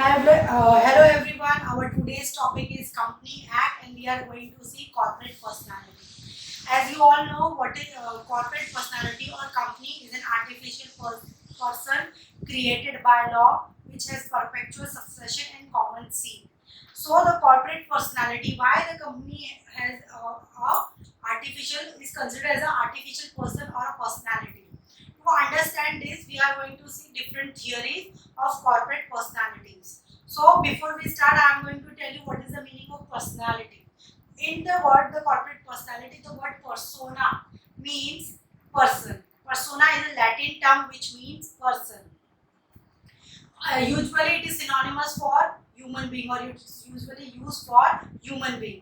Hello everyone. Our today's topic is Company Act, and we are going to see corporate personality. As you all know, what is corporate personality or company is an artificial person created by law, which has perpetual succession and common seat. So the corporate personality, why the company has artificial is considered as an artificial person or a personality. To understand this, we are going to see different theories of corporate personalities. So before we start, I am going to tell you what is the meaning of personality. In the word, the corporate personality, the word persona means person. Persona is a Latin term which means person. Usually it is synonymous for human being, or it is usually used for human being.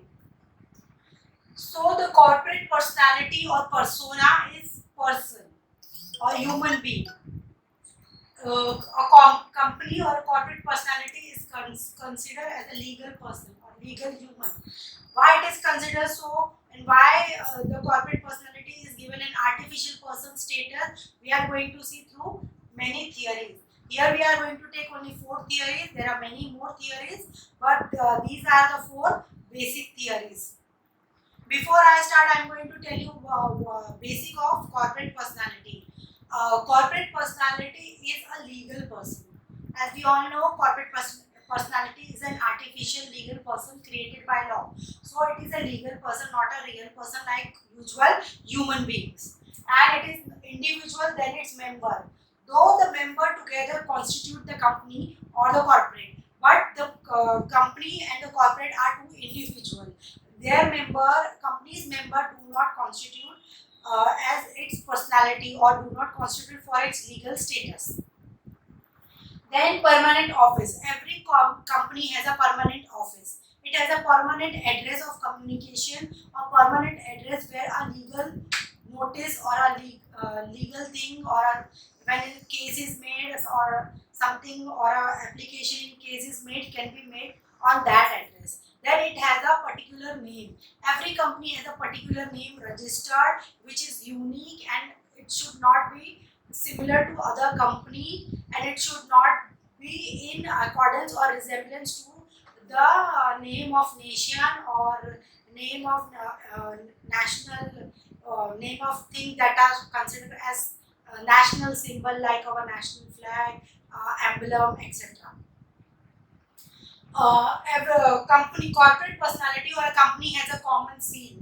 So the corporate personality or persona is person or human being. A company or a corporate personality is considered as a legal person or legal human. Why it is considered so, and why the corporate personality is given an artificial person status, we are going to see through many theories. Here we are going to take only 4 theories. There are many more theories, but these are the 4 basic theories. Before I start, I am going to tell you basic of corporate personality. Corporate personality is a legal person. As we all know, corporate personality is an artificial legal person created by law. So it is a legal person, not a real person like usual human beings. And it is individual, then its member. Though the member together constitute the company or the corporate, but the company and the corporate are two individual. Their company's member do not constitute as its personality or do not constitute for its legal status. Then permanent office. Every company has a permanent office. It has a permanent address of communication, a permanent address where a legal notice or a legal thing or when a case is made or something or a application in case is made can be made on that address. Then it has a particular name. Every company has a particular name registered which is unique, and it should not be similar to other company, and it should not be in accordance or resemblance to the name of nation or name of national name of things that are considered as national symbol like our national flag, emblem, etc. Every company corporate personality or a company has a common seal.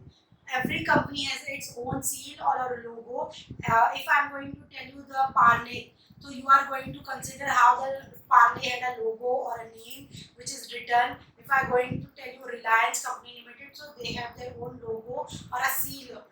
Every company has its own seal or a logo. If I'm going to tell you the Parle, so you are going to consider how the Parle had a logo or a name which is written. If I'm going to tell you Reliance Company Limited, so they have their own logo or a seal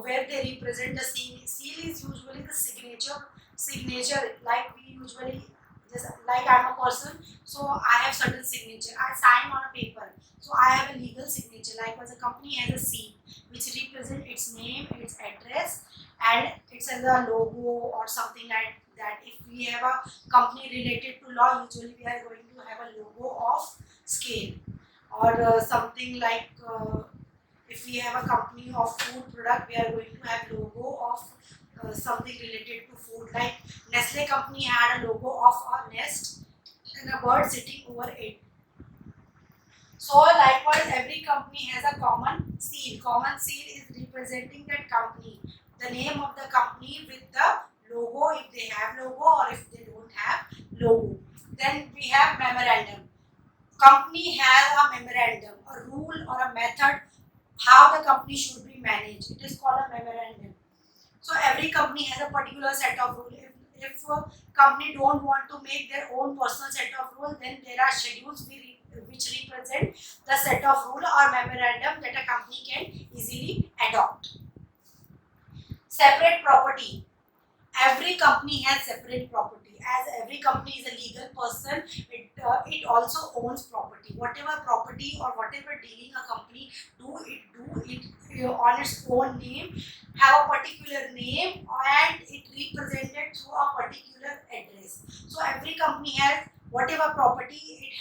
where they represent the seal. Seal is usually the signature like we usually just like I'm a person, so I have certain signature. I sign on a paper, so I have a legal signature. Likewise, a company has a seal which represent its name, its address, and it's as a logo or something like that. If we have a company related to law, usually we are going to have a logo of scale or something like. If we have a company of food product, we are going to have logo of something related to food. Like Nestle company had a logo of a nest and a bird sitting over it. So likewise, every company has a common seal. Common seal is representing that company, the name of the company with the logo if they have logo or if they don't have logo. Then we have memorandum. Company has a memorandum, a rule or a method how the company should be managed. It is called a memorandum. So every company has a particular set of rules. If a company don't want to make their own personal set of rules, then there are schedules which represent the set of rule or memorandum that a company can easily adopt. Separate property. Every company has separate property. As every company is a legal person, it also owns property. Whatever property or whatever dealing a company do it on its own name, have a particular name, and it represented through a particular address. So every company has whatever property it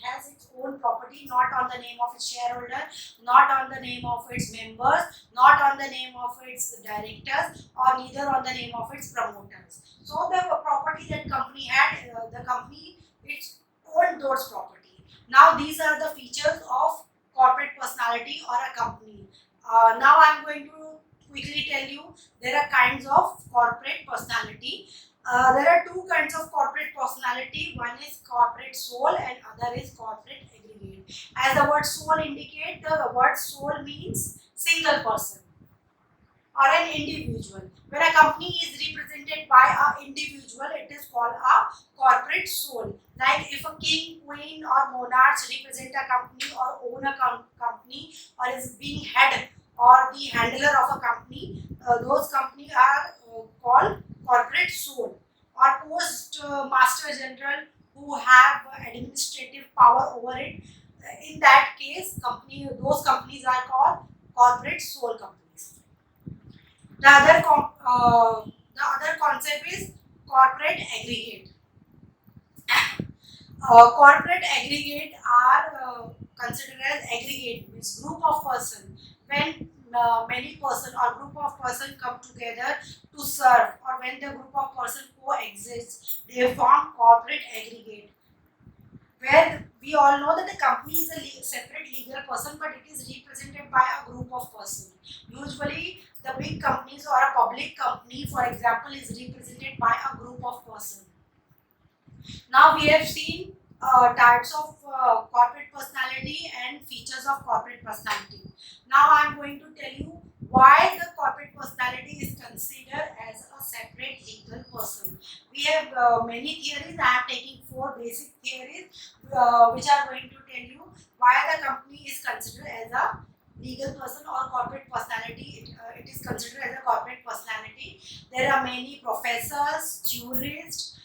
has its own property, not on the name of its shareholder, not on the name of its members, not on the name of its directors, or neither on the name of its promoters. So the property that company had, the company its own those property. Now these are the features of corporate personality or a company. Now I am going to quickly tell you there are kinds of corporate personality. There are two kinds of corporate personality. One is corporate soul and other is corporate aggregate. As the word soul indicate, the word soul means single person or an individual. When a company is represented by an individual, it is called a corporate soul. Like if a king, queen or monarchs represent a company or own a company or is being head or the handler of a company, those companies are called corporate soul. Or post master general who have administrative power over it. In that case, those companies are called corporate soul companies. The other concept is corporate aggregate. Corporate aggregate are considered as aggregate, means group of person. When many person or group of person come together to serve, or when the group of person coexists, they form corporate aggregate. Where we all know that the company is a separate legal person, but it is represented by a group of person. Usually, the big companies or a public company, for example, is represented by a group of person. Now we have seen types of corporate personality and features of corporate personality. Now I am going to tell you why the corporate personality is considered as a separate legal person. We have many theories. I am taking 4 basic theories which are going to tell you why the company is considered as a legal person or corporate personality. It is considered as a corporate personality. There are many professors, jurists,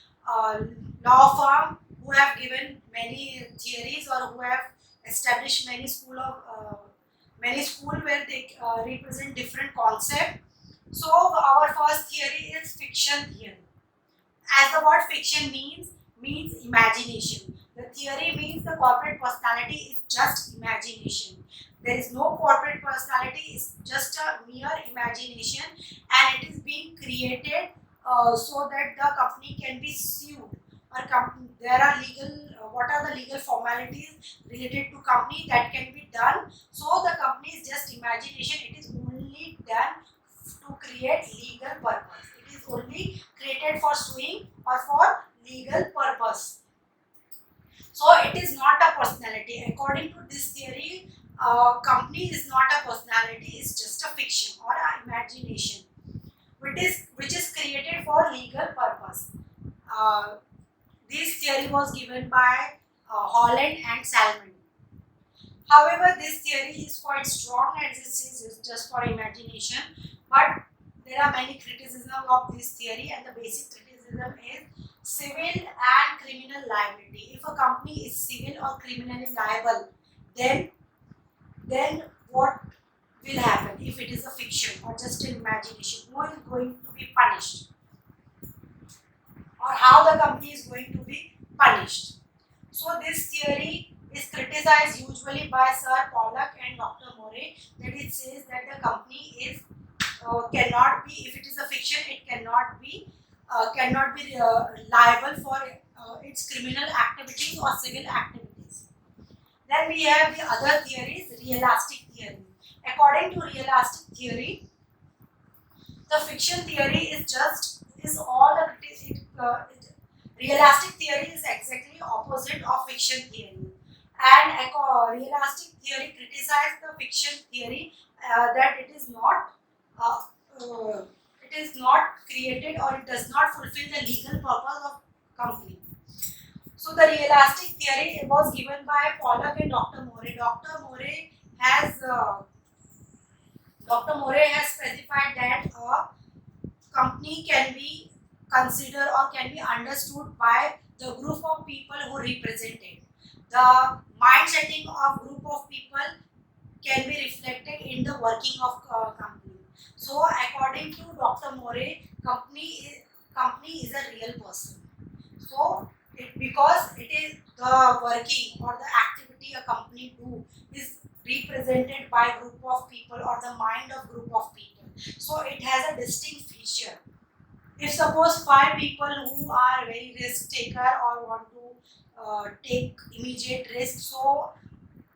law firm who have given many theories or who have established many school where they represent different concept. So our first theory is fiction theory. As the word fiction means imagination. The theory means the corporate personality is just imagination. There is no corporate personality, it's just a mere imagination, and it is being created so that the company can be sued. Or there are what are the legal formalities related to company that can be done. So the company is just imagination. It is only done to create legal purpose. It is only created for suing or for legal purpose. So it is not a personality. According to this theory, company is not a personality. It's just a fiction or an imagination, which is created for legal purpose. This theory was given by Holland and Salmon. However, this theory is quite strong and this is just for imagination. But there are many criticisms of this theory, and the basic criticism is civil and criminal liability. If a company is civil or criminally liable, then what will happen if it is a fiction or just an imagination? Who is going to be punished? Or how the company is going to be punished? So this theory is criticized usually by Sir Pollock and Dr. Moray, that it says that the company is cannot be, if it is a fiction, it cannot be liable for its criminal activities or civil activities. Then we have the other theories, realistic theory. According to realistic theory, the fiction theory is all the realistic theory is exactly opposite of fiction theory, and realistic theory criticizes the fiction theory that uh, it is not created or it does not fulfill the legal purpose of company. So the realistic theory was given by Pollock and Dr. Moray. Dr. Moray has specified that a company can be considered or can be understood by the group of people who represent it. The mind setting of group of people can be reflected in the working of company. So according to Dr. Moray, company is a real person. So because it is the working or the activity a company do is represented by group of people or the mind of group of people. So it has a distinct feature. If suppose 5 people who are very risk taker or want to take immediate risk, so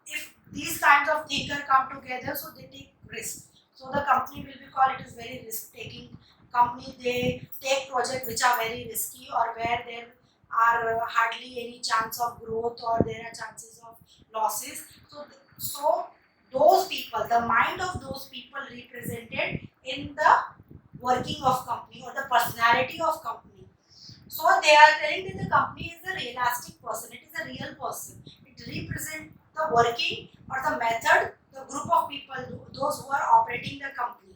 if these kinds of thinker come together, so they take risk, so the company will be called, it is very risk taking company. They take projects which are very risky or where there are hardly any chance of growth or there are chances of losses. So those people, the mind of those people represented in the working of company or the personality of company. So they are telling that the company is a realistic person, it is a real person. It represents the working or the method, the group of people, those who are operating the company.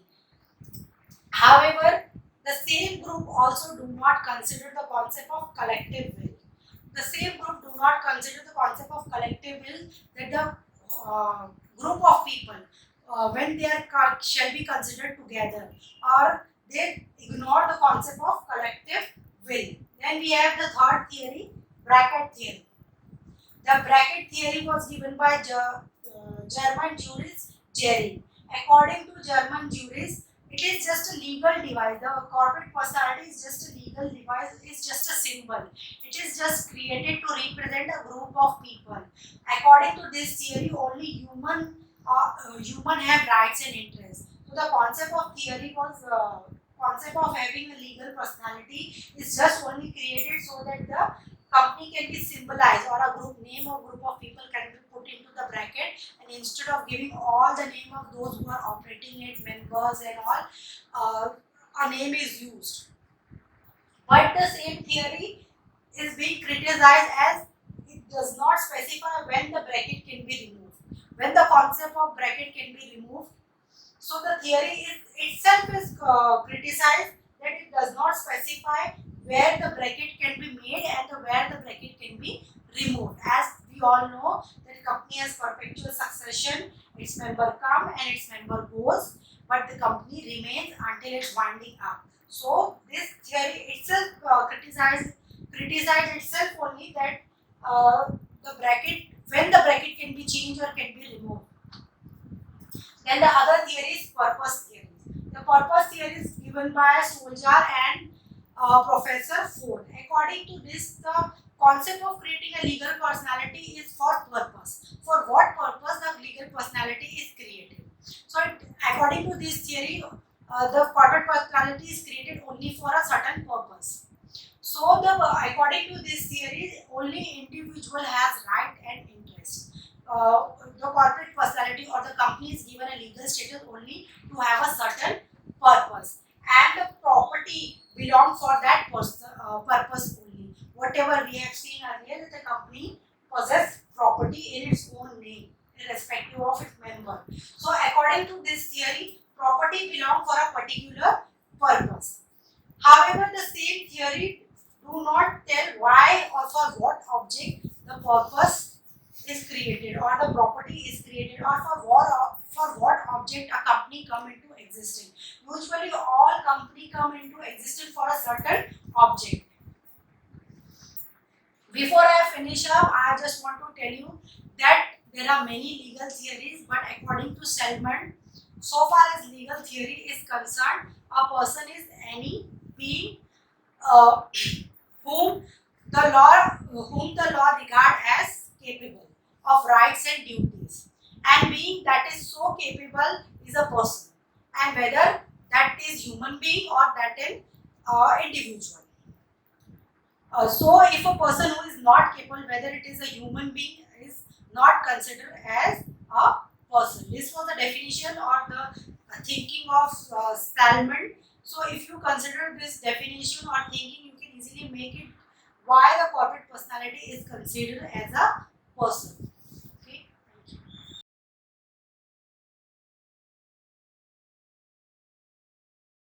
However, the same group also do not consider the concept of collective will. The same group do not consider the concept of collective will, that the group of people, when they are shall be considered together, or they ignore the concept of collective will. Then we have the third theory, bracket theory. The bracket theory was given by German jurist Jerry. According to German jurist, it is just a legal device. The corporate personality is just a legal device. It is just a symbol. It is just created to represent a group of people. According to this theory, only human have rights and interests. So the concept of theory was concept of having a legal personality is just only created so that the company can be symbolized, or a group name or group of people can be put into the bracket, and instead of giving all the name of those who are operating it, members and all, a name is used. But the same theory is being criticized as it does not specify when the bracket can be removed, when the concept of bracket can be removed. So the theory is itself is criticized that it does not specify where the bracket can be made and where the bracket can be removed. As we all know that company has perpetual succession, its member come and its member goes, but the company remains until it's winding up. So this theory itself criticized itself only that the bracket, when the bracket can be changed or can be removed. Then the other theory is purpose theory. The purpose theory is given by Soljar and Professor Ford. According to this, the concept of creating a legal personality is for purpose. For what purpose the legal personality is created? So, according to this theory, the corporate personality is created only for a certain purpose. So, according to this theory, only individual has right and interest. The corporate personality or the company is given a legal status only to have a certain purpose, and the property belong for that purpose only. Whatever we have seen earlier, that the company possess property in its own name, irrespective of its member. So, according to this theory, property belong for a particular purpose. However, the same theory do not tell why or for what object the purpose is created or the property is created, or for what object a company come into existence. Usually all company come into existence for a certain object. Before I finish up, I just want to tell you that there are many legal theories, but according to Selman, so far as legal theory is concerned, a person is any being uh, whom whom the law regard as capable of rights and duties, and being that is so capable is a person, and whether that is human being or that is individual. So if a person who is not capable, whether it is a human being, is not considered as a person. This was the definition or the thinking of Stallman. So if you consider this definition or thinking, you can easily make it why the corporate personality is considered as a person.